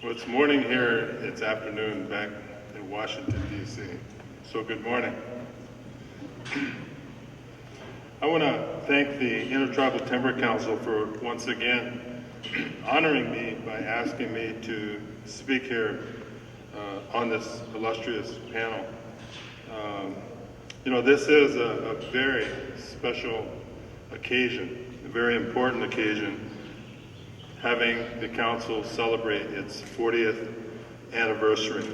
Well, it's morning here, it's afternoon back in Washington, D.C. So good morning. I want to thank the Intertribal Timber Council for once again honoring me by asking me to speak here on this illustrious panel. This is a very special occasion, a very important occasion, having the council celebrate its 40th anniversary.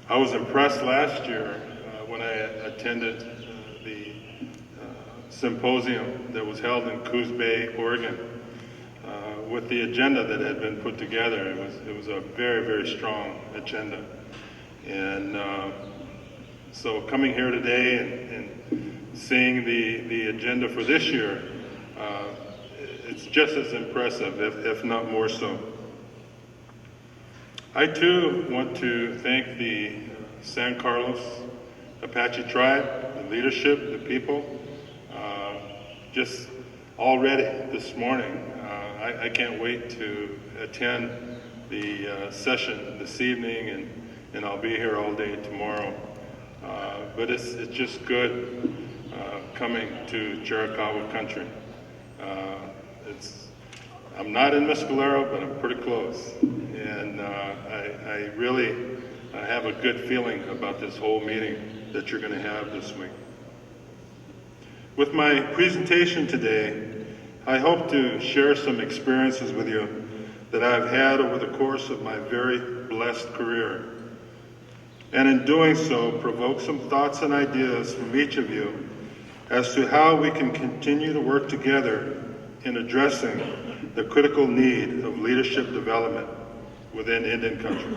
I was impressed last year when I attended the symposium that was held in Coos Bay, Oregon, with the agenda that had been put together. It was a very, very strong agenda. And so coming here today and seeing the agenda for this year, it's just as impressive, if not more so. I too want to thank the San Carlos Apache tribe, the leadership, the people. Just already this morning, I can't wait to attend the session this evening, and I'll be here all day tomorrow. But it's just good coming to Chiricahua country. I'm not in Mescalero, but I'm pretty close. And I really have a good feeling about this whole meeting that you're going to have this week. With my presentation today, I hope to share some experiences with you that I've had over the course of my very blessed career. And in doing so, provoke some thoughts and ideas from each of you as to how we can continue to work together in addressing the critical need of leadership development within Indian country.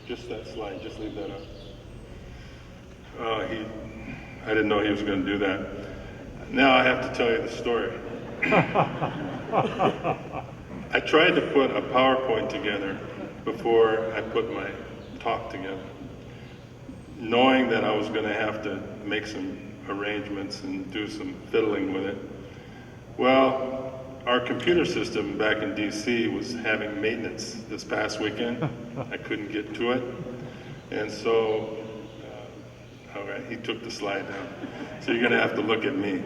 Just that slide, just leave that up. I didn't know he was going to do that. Now I have to tell you the story. I tried to put a PowerPoint together before I put my talk together, knowing that I was going to have to make some arrangements and do some fiddling with it. Well, our computer system back in DC was having maintenance this past weekend. I couldn't get to it. And so, all right, he took the slide down. So you're gonna have to look at me.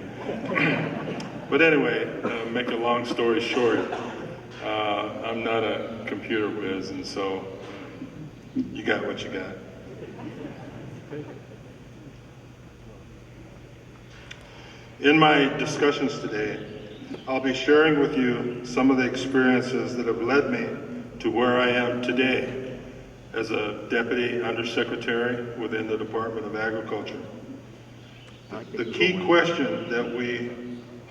But anyway, make a long story short, I'm not a computer whiz, and so you got what you got. In my discussions today, I'll be sharing with you some of the experiences that have led me to where I am today as a Deputy Undersecretary within the Department of Agriculture. The key question that we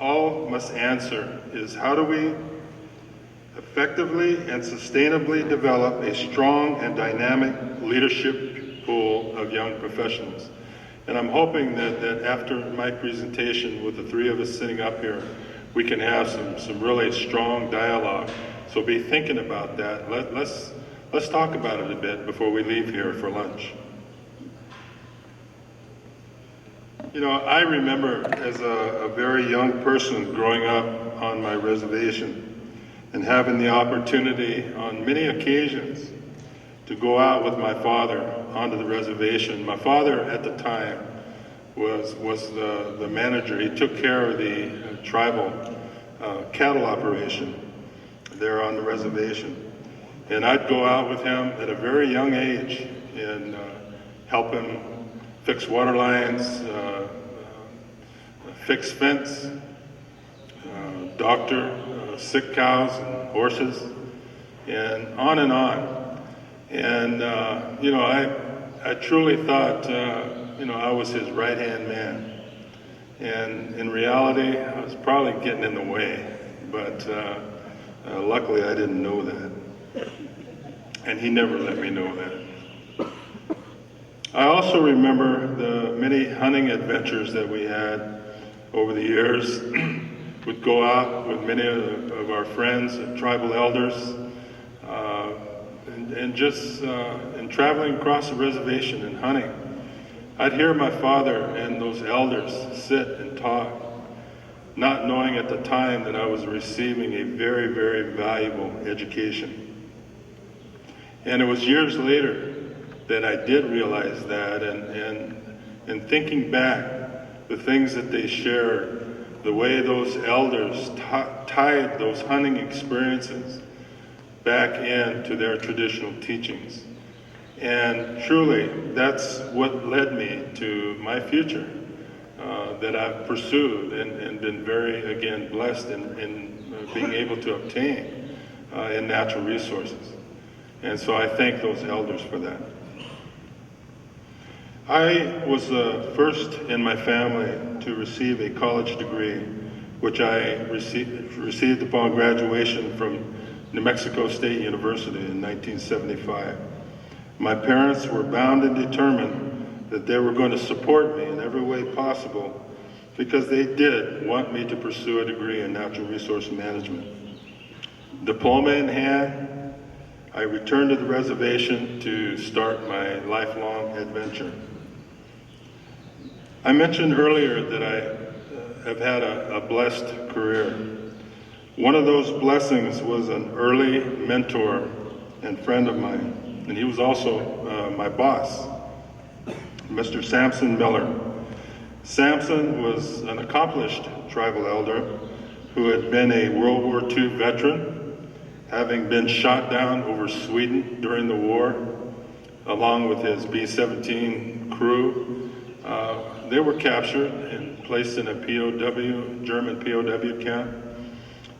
all must answer is, how do we effectively and sustainably develop a strong and dynamic leadership pool of young professionals? And I'm hoping that after my presentation with the three of us sitting up here, we can have some really strong dialogue. So be thinking about that. Let's talk about it a bit before we leave here for lunch. You know, I remember as a very young person growing up on my reservation and having the opportunity on many occasions to go out with my father onto the reservation. My father at the time was the manager. He took care of the tribal cattle operation there on the reservation. And I'd go out with him at a very young age and help him fix water lines, fix fence, doctor sick cows and horses, and on and on. And, I truly thought, I was his right-hand man. And in reality, I was probably getting in the way, but luckily I didn't know that. And he never let me know that. I also remember the many hunting adventures that we had over the years. We'd go out with many of our friends and tribal elders, and just in traveling across the reservation and hunting. I'd hear my father and those elders sit and talk, not knowing at the time that I was receiving a very, very valuable education. And it was years later that I did realize that, and thinking back, the things that they shared, the way those elders tied those hunting experiences back into their traditional teachings. And truly, that's what led me to my future that I've pursued and been very, again, blessed in being able to obtain in natural resources. And so I thank those elders for that. I was the first in my family to receive a college degree, which I received upon graduation from New Mexico State University in 1975. My parents were bound and determined that they were going to support me in every way possible because they did want me to pursue a degree in natural resource management. Diploma in hand, I returned to the reservation to start my lifelong adventure. I mentioned earlier that I have had a blessed career. One of those blessings was an early mentor and friend of mine, and he was also my boss, Mr. Samson Miller. Samson was an accomplished tribal elder who had been a World War II veteran, having been shot down over Sweden during the war, along with his B-17 crew. They were captured and placed in a POW, German POW camp.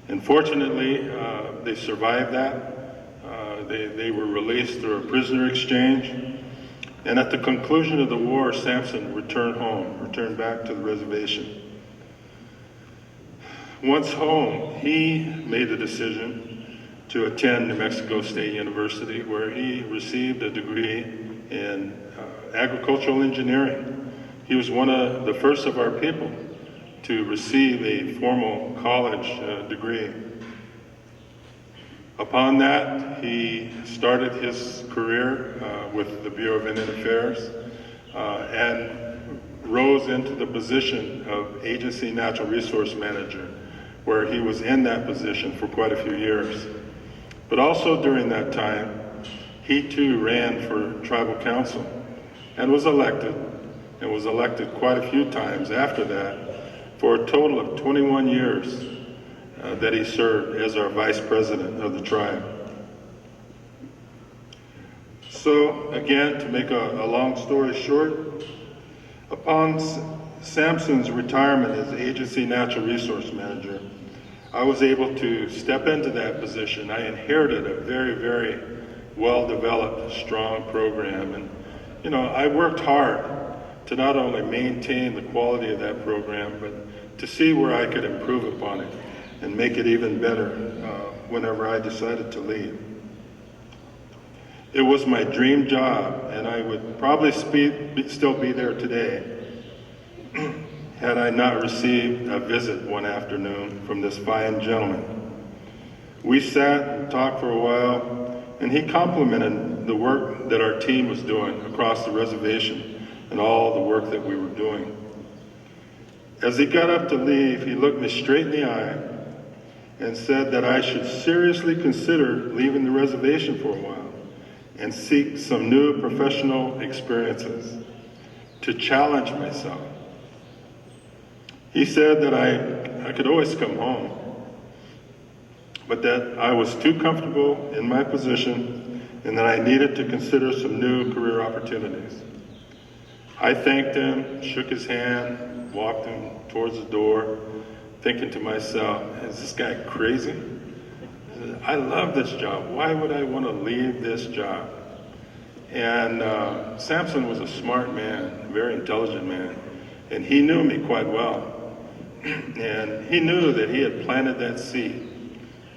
And fortunately, they survived that. They were released through a prisoner exchange. And at the conclusion of the war, Samson returned back to the reservation. Once home, he made the decision to attend New Mexico State University, where he received a degree in agricultural engineering. He was one of the first of our people to receive a formal college degree. Upon that, he started his career with the Bureau of Indian Affairs and rose into the position of Agency Natural Resource Manager, where he was in that position for quite a few years. But also during that time, he too ran for tribal council and was elected quite a few times after that, for a total of 21 years that he served as our vice president of the tribe. So again, to make a long story short, upon Samson's retirement as Agency Natural Resource Manager, I was able to step into that position. I inherited a very, very well-developed, strong program. And, you know, I worked hard to not only maintain the quality of that program, but to see where I could improve upon it and make it even better whenever I decided to leave. It was my dream job, and I would probably still be there today had I not received a visit one afternoon from this fine gentleman. We sat and talked for a while, and he complimented the work that our team was doing across the reservation and all the work that we were doing. As he got up to leave, he looked me straight in the eye and said that I should seriously consider leaving the reservation for a while and seek some new professional experiences to challenge myself. He said that I could always come home, but that I was too comfortable in my position and that I needed to consider some new career opportunities. I thanked him, shook his hand, walked him towards the door, thinking to myself, is this guy crazy? I love this job. Why would I want to leave this job? And Samson was a smart man, a very intelligent man, and he knew me quite well. And he knew that he had planted that seed.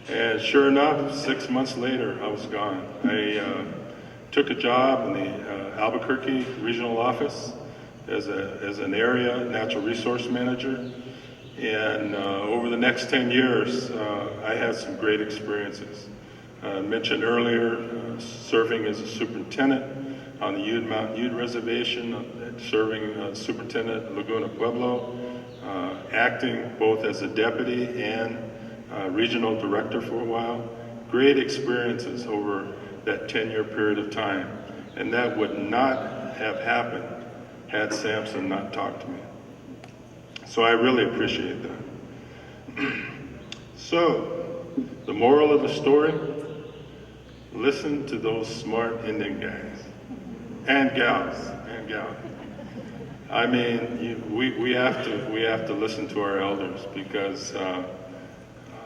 And sure enough, 6 months later, I was gone. I took a job in the Albuquerque regional office as an area natural resource manager. And over the next 10 years, I had some great experiences. I mentioned earlier serving as a superintendent on the Ute Mountain Ute Reservation, serving superintendent at Laguna Pueblo, acting both as a deputy and regional director for a while. Great experiences over that 10-year period of time. And that would not have happened had Samson not talked to me. So I really appreciate that. So, the moral of the story, listen to those smart Indian guys and gals. I mean, we have to listen to our elders because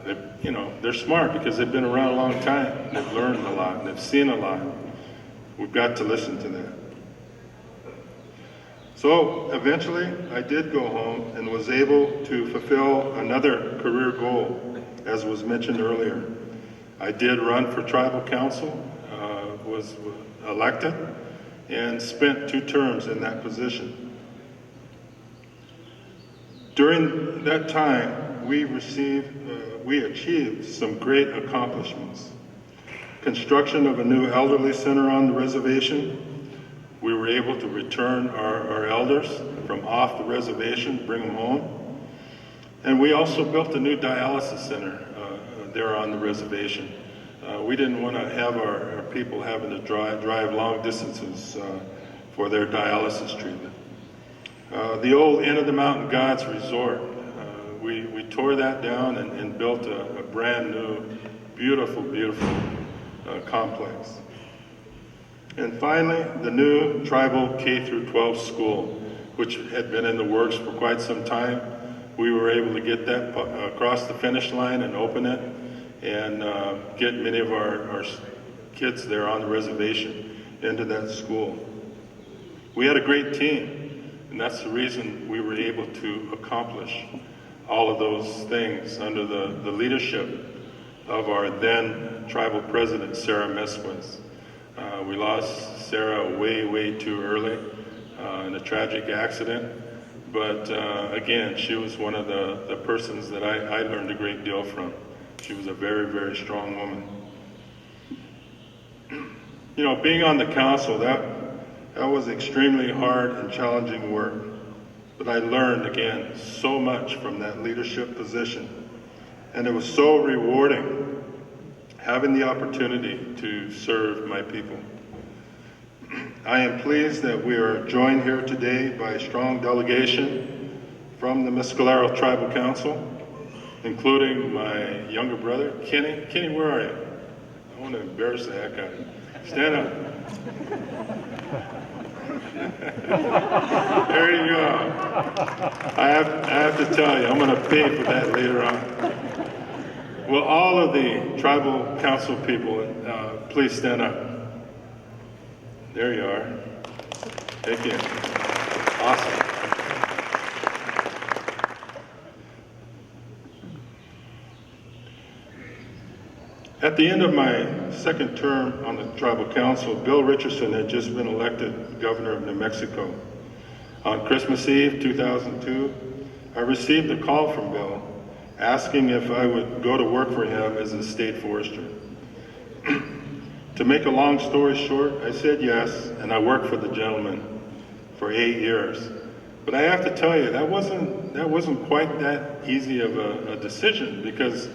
they're smart because they've been around a long time. They've learned a lot and they've seen a lot. We've got to listen to that. So eventually, I did go home and was able to fulfill another career goal, as was mentioned earlier. I did run for tribal council, was elected, and spent 2 terms in that position. During that time, we achieved some great accomplishments. Construction of a new elderly center on the reservation. We were able to return our elders from off the reservation, bring them home. And we also built a new dialysis center there on the reservation. We didn't want to have our people having to drive long distances for their dialysis treatment. The old Inn of the Mountain Gods resort, we tore that down and built a brand new, beautiful complex. And finally, the new tribal K-12 school, which had been in the works for quite some time. We were able to get that across the finish line and open it and get many of our kids there on the reservation into that school. We had a great team, and that's the reason we were able to accomplish all of those things under the leadership of our then tribal president, Sarah Mesquith. We lost Sarah way too early in a tragic accident, but again, she was one of the persons that I learned a great deal from. She was a very strong woman. You know, being on the council, that was extremely hard and challenging work, but I learned, again, so much from that leadership position, and it was so rewarding having the opportunity to serve my people. I am pleased that we are joined here today by a strong delegation from the Mescalero Tribal Council, including my younger brother, Kenny. Kenny, where are you? I want to embarrass the heck out of you. Stand up. There you go. I have to tell you, I'm going to pay for that later on. Will all of the tribal council people please stand up? There you are. Thank you. Awesome. At the end of my second term on the tribal council, Bill Richardson had just been elected governor of New Mexico. On Christmas Eve 2002, I received a call from Bill asking if I would go to work for him as a state forester. To make a long story short, I said yes, and I worked for the gentleman for 8 years. But I have to tell you, that wasn't quite that easy of a decision because,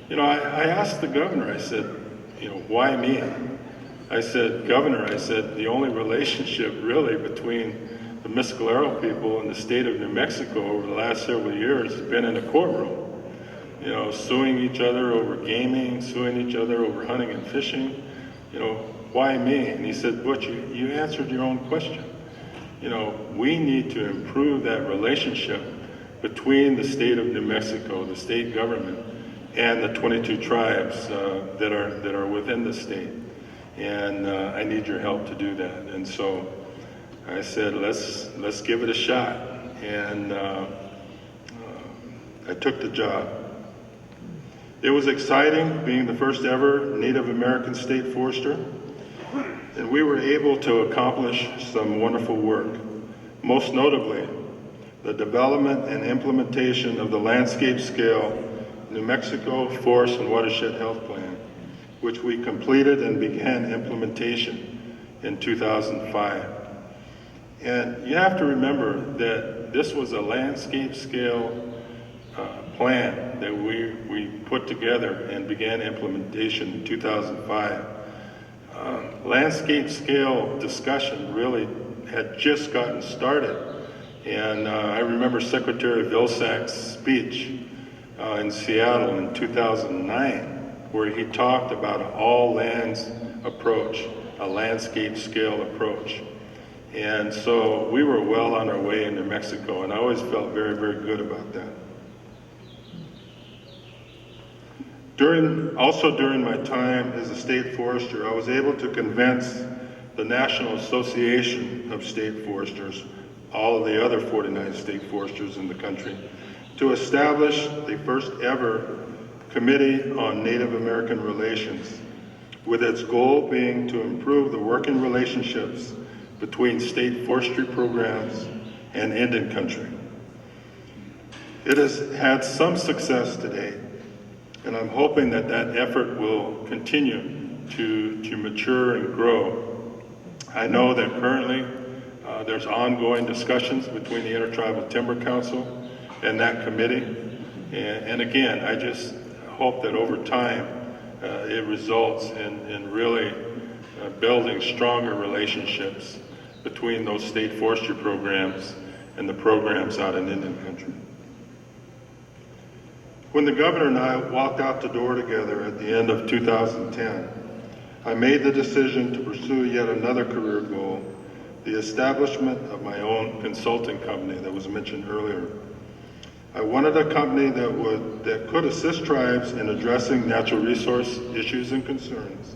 you know, I asked the governor, I said, you know, why me? I said, Governor, I said, the only relationship really between the Mescalero people and the state of New Mexico over the last several years has been in a courtroom. You know, suing each other over gaming, suing each other over hunting and fishing. You know, why me? And he said, Butch, you answered your own question. You know, we need to improve that relationship between the state of New Mexico, the state government, and the 22 tribes that are within the state. And I need your help to do that. And so I said, let's give it a shot. And I took the job. It was exciting being the first ever Native American state forester, and we were able to accomplish some wonderful work. Most notably, the development and implementation of the landscape scale New Mexico Forest and Watershed Health Plan, which we completed and began implementation in 2005. And you have to remember that this was a landscape scale plan that we put together and began implementation in 2005. Landscape scale discussion really had just gotten started. And I remember Secretary Vilsack's speech in Seattle in 2009, where he talked about an all lands approach, a landscape scale approach. And so we were well on our way into Mexico, and I always felt very, very good about that. Also during my time as a state forester, I was able to convince the National Association of State Foresters, all of the other 49 state foresters in the country, to establish the first ever Committee on Native American Relations, with its goal being to improve the working relationships between state forestry programs and Indian country. It has had some success to date, and I'm hoping that that effort will continue to mature and grow. I know that currently there's ongoing discussions between the Intertribal Timber Council and that committee. And again, I just hope that over time it results in really building stronger relationships between those state forestry programs and the programs out in Indian country. When the governor and I walked out the door together at the end of 2010, I made the decision to pursue yet another career goal, the establishment of my own consulting company that was mentioned earlier. I wanted a company that could assist tribes in addressing natural resource issues and concerns,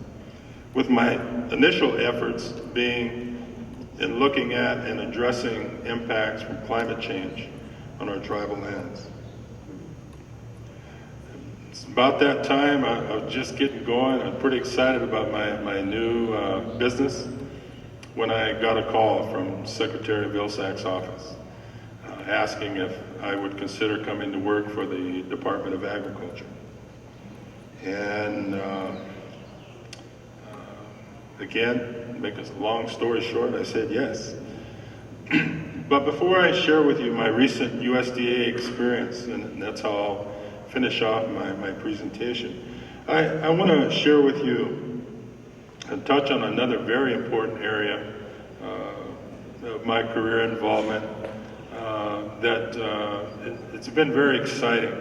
with my initial efforts being in looking at and addressing impacts from climate change on our tribal lands. It's about that time, I was just getting going. I'm pretty excited about my new business when I got a call from Secretary Vilsack's office asking if I would consider coming to work for the Department of Agriculture. And again, make a long story short, I said yes. But before I share with you my recent USDA experience, and that's how I'll finish off my presentation, I want to share with you and touch on another very important area of my career involvement that it's been very exciting,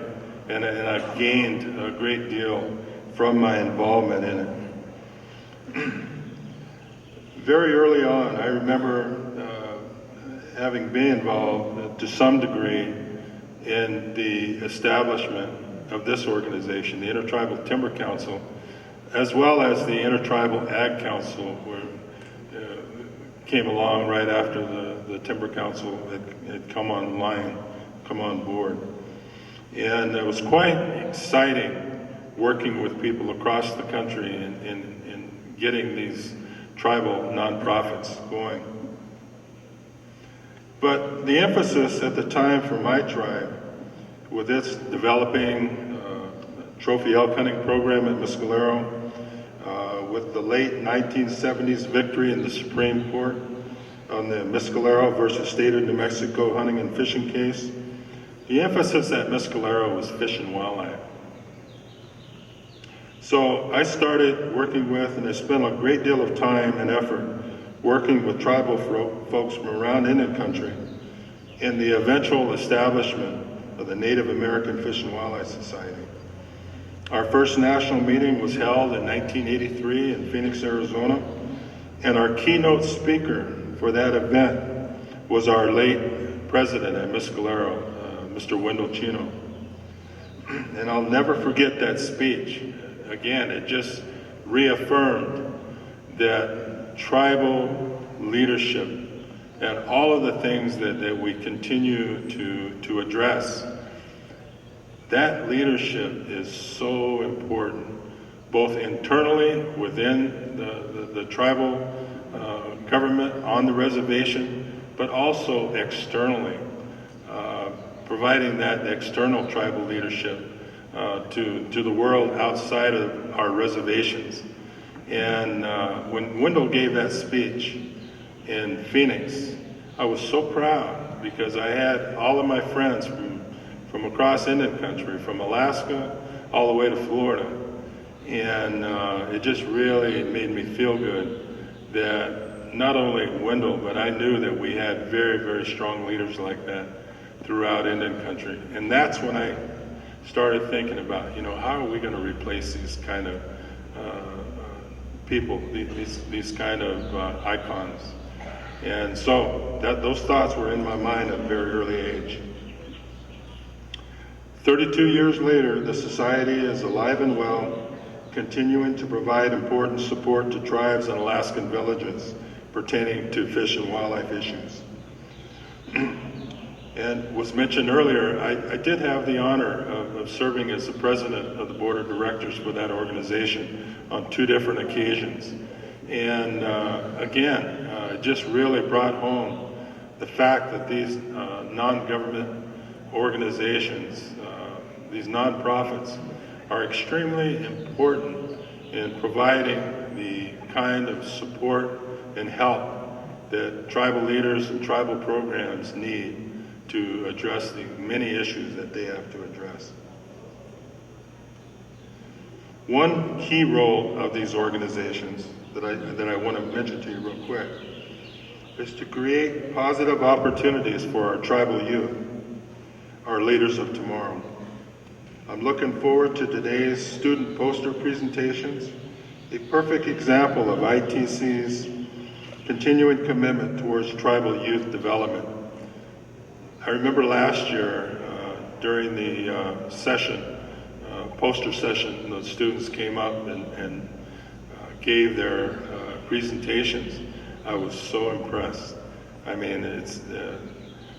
and I've gained a great deal from my involvement in it. Very early on, I remember having been involved to some degree in the establishment of this organization, the Intertribal Timber Council, as well as the Intertribal Ag Council, where came along right after the Timber Council had come on board. And it was quite exciting working with people across the country in getting these tribal nonprofits going. But the emphasis at the time for my tribe, with its developing trophy elk hunting program at Mescalero, with the late 1970s victory in the Supreme Court on the Mescalero versus State of New Mexico hunting and fishing case, the emphasis at Mescalero was fish and wildlife. So I started working with, and I spent a great deal of time and effort working with tribal folks from around Indian country in the eventual establishment of the Native American Fish and Wildlife Society. Our first national meeting was held in 1983 in Phoenix, Arizona, and our keynote speaker for that event was our late president at Mescalero, Mr. Wendell Chino. And I'll never forget that speech. Again, it just reaffirmed that tribal leadership and all of the things that we continue to address, that leadership is so important, both internally within the tribal government on the reservation, but also externally, providing that external tribal leadership to the world outside of our reservations. And when Wendell gave that speech in Phoenix, I was so proud because I had all of my friends from across Indian country, from Alaska all the way to Florida. And it just really made me feel good that not only Wendell, but I knew that we had very, very strong leaders like that throughout Indian country. And that's when I started thinking about, how are we going to replace these kind of people, these kind of icons. And so those thoughts were in my mind at a very early age. 32 years later, the Society is alive and well, continuing to provide important support to tribes and Alaskan villages pertaining to fish and wildlife issues. And was mentioned earlier, I did have the honor of serving as the president of the board of directors for that organization on 2 different occasions. And again, it just really brought home the fact that these non-government organizations, these nonprofits, are extremely important in providing the kind of support and help that tribal leaders and tribal programs need to address the many issues that they have to address. One key role of these organizations that I want to mention to you real quick is to create positive opportunities for our tribal youth, our leaders of tomorrow. I'm looking forward to today's student poster presentations, a perfect example of ITC's continuing commitment towards tribal youth development. I remember last year during the poster session, the students came up and gave their presentations. I was so impressed. I mean,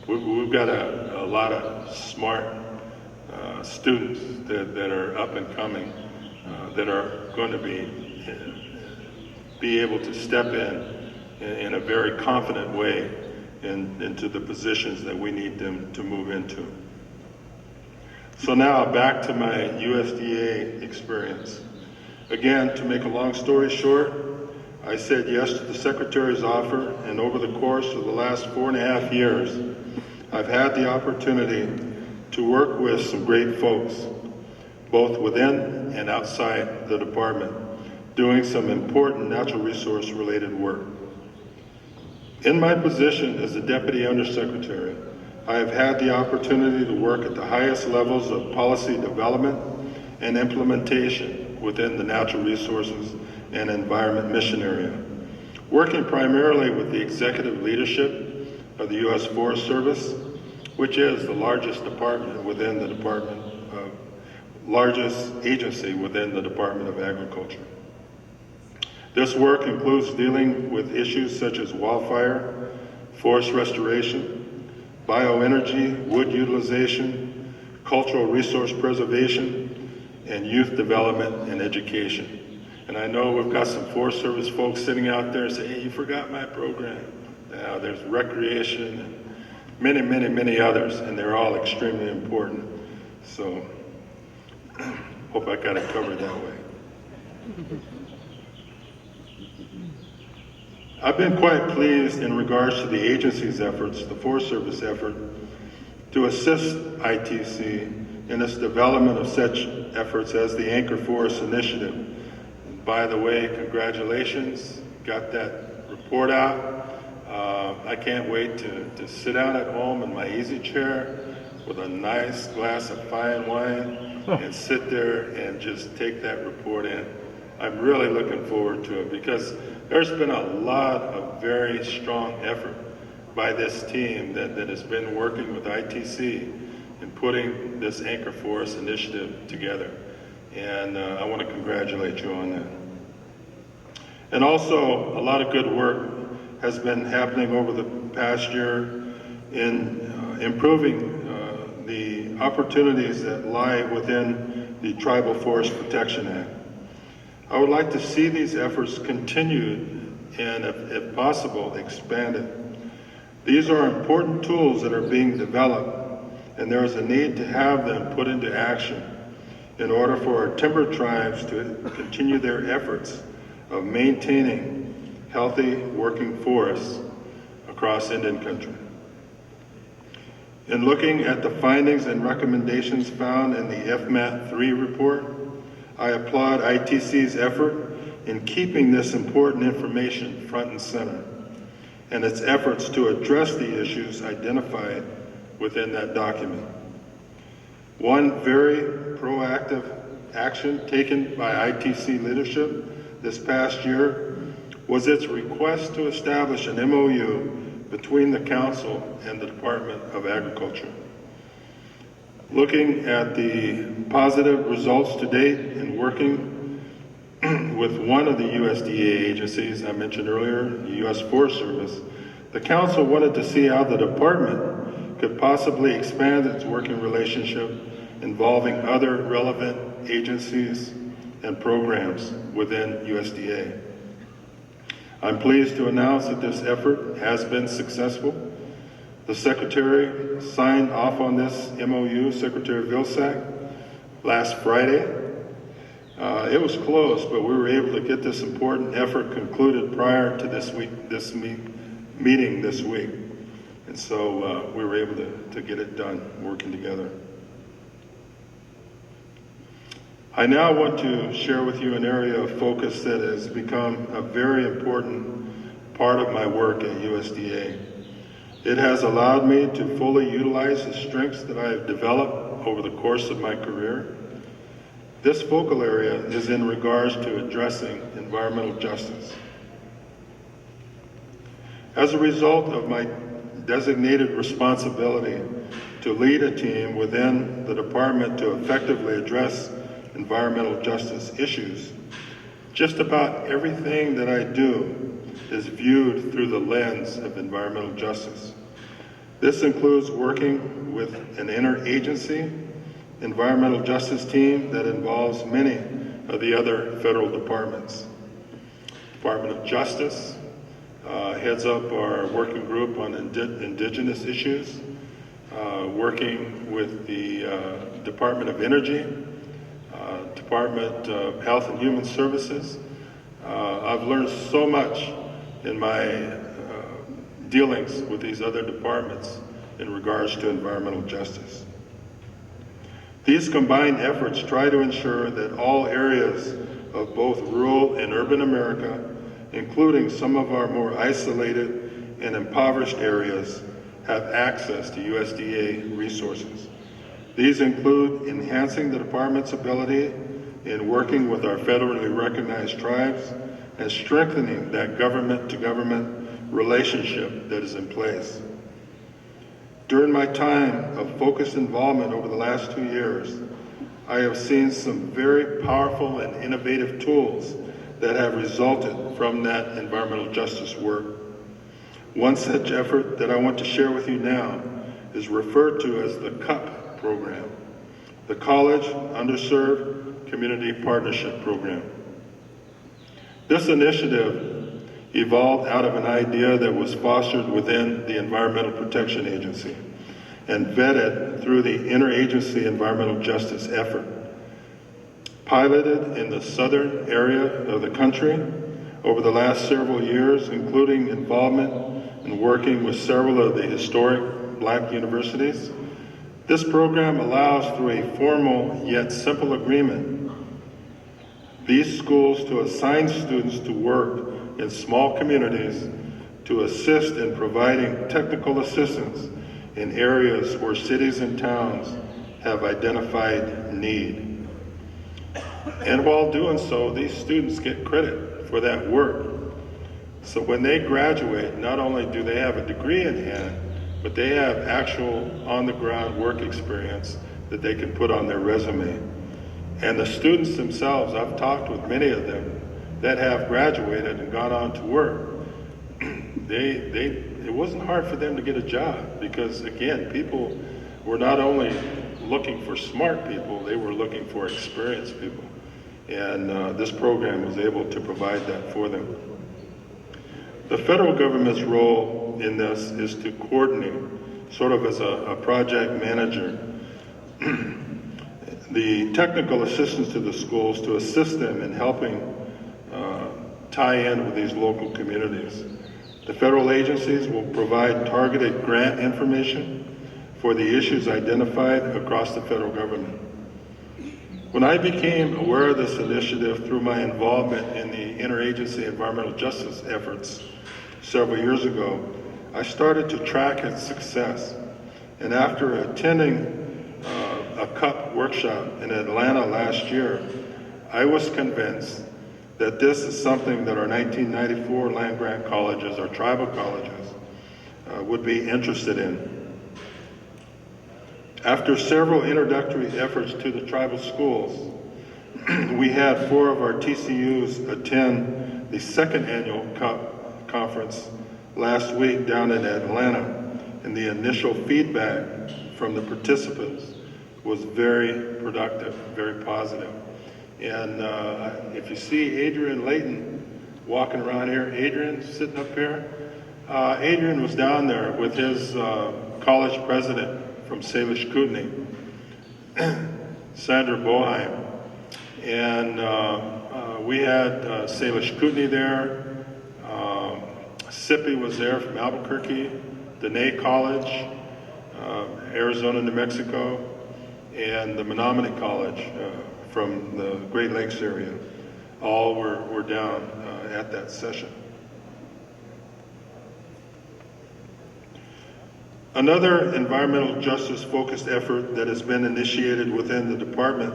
we've got a lot of smart students that are up and coming, that are going to be able to step in a very confident way into the positions that we need them to move into. So now back to my USDA experience. Again, to make a long story short, I said yes to the Secretary's offer, and over the course of the last 4.5 years, I've had the opportunity to work with some great folks, both within and outside the department, doing some important natural resource related work. In my position as the Deputy Undersecretary, I have had the opportunity to work at the highest levels of policy development and implementation within the natural resources and environment mission area, working primarily with the executive leadership of the U.S. Forest Service, which is the largest department within the largest agency within the Department of Agriculture. This work includes dealing with issues such as wildfire, forest restoration, bioenergy, wood utilization, cultural resource preservation, and youth development and education. And I know we've got some Forest Service folks sitting out there saying, hey, you forgot my program. Now there's recreation and many, many, many others, and they're all extremely important. So hope I got it covered that way. I've been quite pleased in regards to the agency's efforts, the Forest Service effort, to assist ITC in its development of such efforts as the Anchor Forest Initiative. By the way, congratulations, got that report out. I can't wait to sit down at home in my easy chair with a nice glass of fine wine and sit there and just take that report in. I'm really looking forward to it because there's been a lot of very strong effort by this team that has been working with ITC in putting this Anchor Forest Initiative together. And I want to congratulate you on that. And also, a lot of good work has been happening over the past year in improving the opportunities that lie within the Tribal Forest Protection Act. I would like to see these efforts continued and, if possible, expanded. These are important tools that are being developed, and there is a need to have them put into action in order for our timber tribes to continue their efforts of maintaining healthy working forests across Indian country. In looking at the findings and recommendations found in the FMAT 3 report, I applaud ITC's effort in keeping this important information front and center, and its efforts to address the issues identified within that document. One very proactive action taken by ITC leadership this past year was its request to establish an MOU between the Council and the Department of Agriculture. Looking at the positive results to date in working with one of the USDA agencies I mentioned earlier, the U.S. Forest Service, the Council wanted to see how the Department could possibly expand its working relationship involving other relevant agencies and programs within USDA. I'm pleased to announce that this effort has been successful. The Secretary signed off on this MOU, Secretary Vilsack, last Friday. It was close, but we were able to get this important effort concluded prior to this meeting this week. And so we were able to get it done, working together. I now want to share with you an area of focus that has become a very important part of my work at USDA. It has allowed me to fully utilize the strengths that I have developed over the course of my career. This focal area is in regards to addressing environmental justice. As a result of my designated responsibility to lead a team within the department to effectively address environmental justice issues, just about everything that I do is viewed through the lens of environmental justice. This includes working with an interagency environmental justice team that involves many of the other federal departments. Department of Justice heads up our working group on indigenous issues, working with the Department of Energy, Department of Health and Human Services. I've learned so much in my dealings with these other departments in regards to environmental justice. These combined efforts try to ensure that all areas of both rural and urban America, including some of our more isolated and impoverished areas, have access to USDA resources. These include enhancing the department's ability in working with our federally recognized tribes and strengthening that government-to-government relationship that is in place. During my time of focused involvement over the last 2 years, I have seen some very powerful and innovative tools that have resulted from that environmental justice work. One such effort that I want to share with you now is referred to as the CUP program, the College Underserved Community Partnership Program. This initiative evolved out of an idea that was fostered within the Environmental Protection Agency and vetted through the interagency environmental justice effort. Piloted in the southern area of the country over the last several years, including involvement in working with several of the historic Black universities, this program allows, through a formal yet simple agreement, these schools to assign students to work in small communities to assist in providing technical assistance in areas where cities and towns have identified need. And while doing so, these students get credit for that work. So when they graduate, not only do they have a degree in hand, but they have actual on-the-ground work experience that they can put on their resume. And the students themselves, I've talked with many of them that have graduated and gone on to work. It wasn't hard for them to get a job because, again, people were not only looking for smart people, they were looking for experienced people. And this program was able to provide that for them. The federal government's role in this is to coordinate, sort of as a project manager, the technical assistance to the schools to assist them in helping tie in with these local communities. The federal agencies will provide targeted grant information for the issues identified across the federal government. When I became aware of this initiative through my involvement in the interagency environmental justice efforts several years ago, I started to track its success. And after attending a CUP workshop in Atlanta last year, I was convinced that this is something that our 1994 land-grant colleges, our tribal colleges, would be interested in. After several introductory efforts to the tribal schools, we had 4 of our TCUs attend the second annual CUP conference last week down in Atlanta, and the initial feedback from the participants was very productive, very positive. And if you see Adrian Layton walking around here, Adrian sitting up here, Adrian was down there with his college president from Salish Kootenai, Sandra Boheim. And we had Salish Kootenai there, Sippy was there from Albuquerque, Dene College, Arizona, New Mexico, and the Menominee College from the Great Lakes area. All were down at that session. Another environmental justice focused effort that has been initiated within the department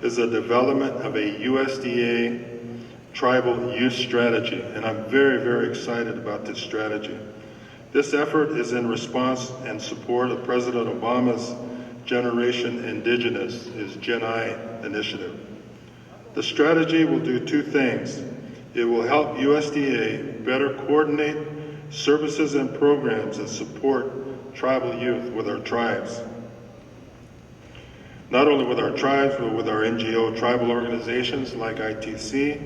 is the development of a USDA tribal youth strategy, and I'm very, very excited about this strategy. This effort is in response and support of President Obama's Generation Indigenous, his Gen I initiative. The strategy will do 2 things. It will help USDA better coordinate services and programs that support tribal youth with our tribes. Not only with our tribes, but with our NGO tribal organizations like ITC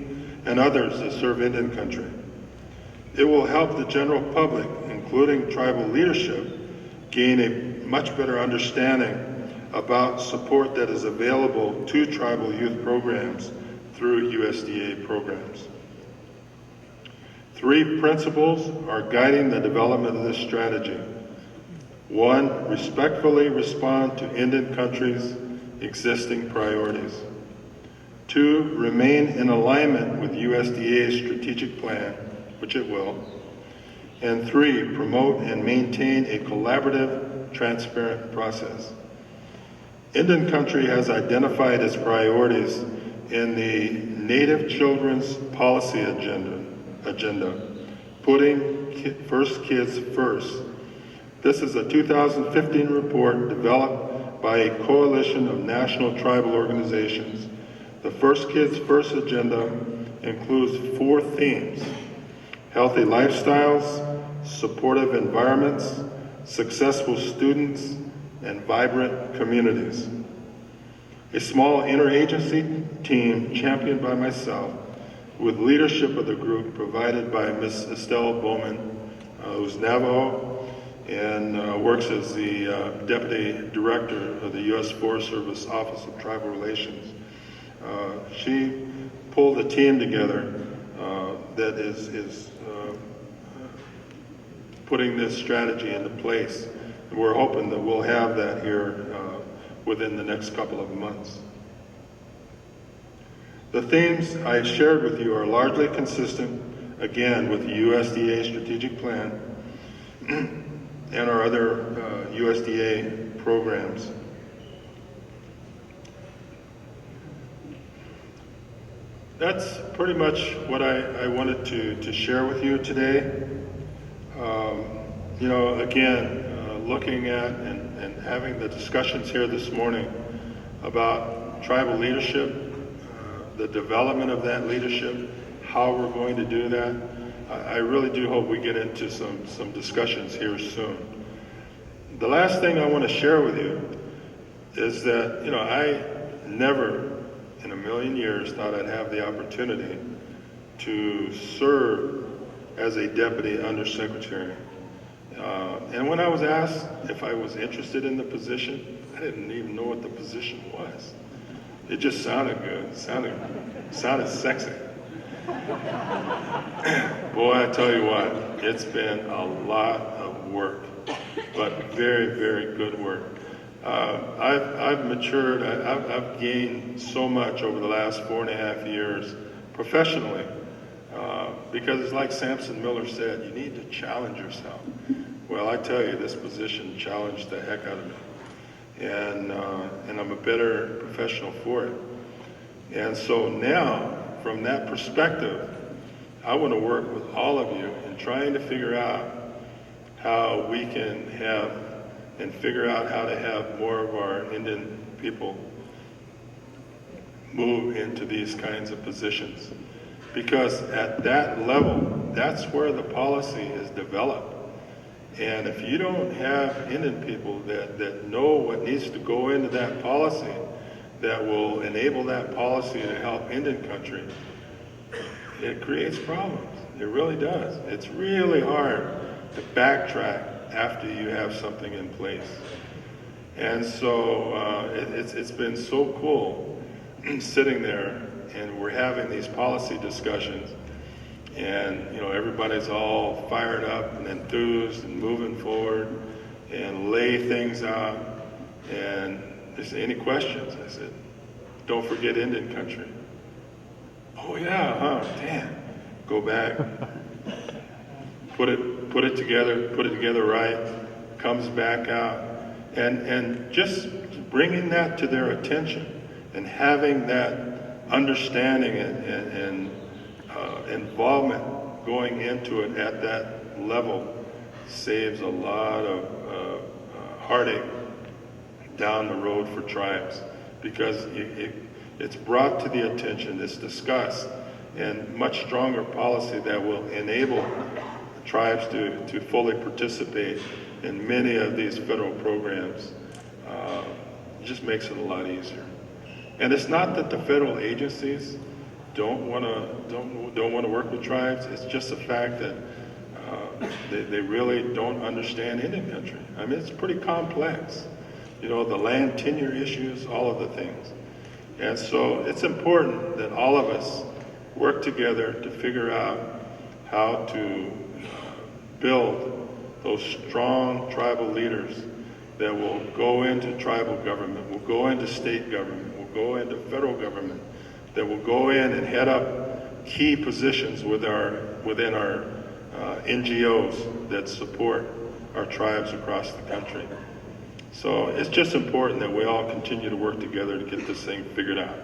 and others that serve Indian country. It will help the general public, including tribal leadership, gain a much better understanding about support that is available to tribal youth programs through USDA programs. 3 principles are guiding the development of this strategy. 1, respectfully respond to Indian country's existing priorities. 2, remain in alignment with USDA's strategic plan, which it will. And 3, promote and maintain a collaborative, transparent process. Indian country has identified its priorities in the Native Children's Policy Agenda, putting first kids first. This is a 2015 report developed by a coalition of national tribal organizations. The First Kids First agenda includes 4 themes: healthy lifestyles, supportive environments, successful students, and vibrant communities. A small interagency team championed by myself, with leadership of the group provided by Ms. Estelle Bowman, who's Navajo and works as the Deputy Director of the U.S. Forest Service Office of Tribal Relations. She pulled a team together that is putting this strategy into place. And we're hoping that we'll have that here within the next couple of months. The themes I shared with you are largely consistent, again, with the USDA strategic plan and our other USDA programs. That's pretty much what I wanted to share with you today. Again, looking at and having the discussions here this morning about tribal leadership, the development of that leadership, how we're going to do that. I really do hope we get into some discussions here soon. The last thing I want to share with you is that, I never in a million years thought I'd have the opportunity to serve as a deputy undersecretary. And when I was asked if I was interested in the position, I didn't even know what the position was. It just sounded good. It sounded sexy. Boy, I tell you what, it's been a lot of work. but very, very good work. I've matured, I've gained so much over the last 4.5 years professionally, because it's like Samson Miller said, you need to challenge yourself. Well, I tell you, this position challenged the heck out of me, and I'm a better professional for it. And so now, from that perspective, I want to work with all of you in trying to figure out how we can have and figure out how to have more of our Indian people move into these kinds of positions. Because at that level, that's where the policy is developed. And if you don't have Indian people that know what needs to go into that policy, that will enable that policy to help Indian country, it creates problems. It really does. It's really hard to backtrack after you have something in place. And so it's been so cool sitting there, and we're having these policy discussions, and everybody's all fired up and enthused and moving forward and lay things out. And they say, any questions? I said, don't forget Indian country. Oh yeah, huh? Damn. Go back, put it together right, comes back out, and just bringing that to their attention and having that understanding and involvement going into it at that level saves a lot of heartache down the road for tribes, because it's brought to the attention, it's discussed, and much stronger policy that will enable tribes to fully participate in many of these federal programs. It just makes it a lot easier. And it's not that the federal agencies don't want to work with tribes. It's just the fact that they really don't understand Indian country. I mean, it's pretty complex. The land tenure issues, all of the things. And so it's important that all of us work together to figure out how to build those strong tribal leaders that will go into tribal government, will go into state government, will go into federal government, that will go in and head up key positions within our NGOs that support our tribes across the country. So it's just important that we all continue to work together to get this thing figured out.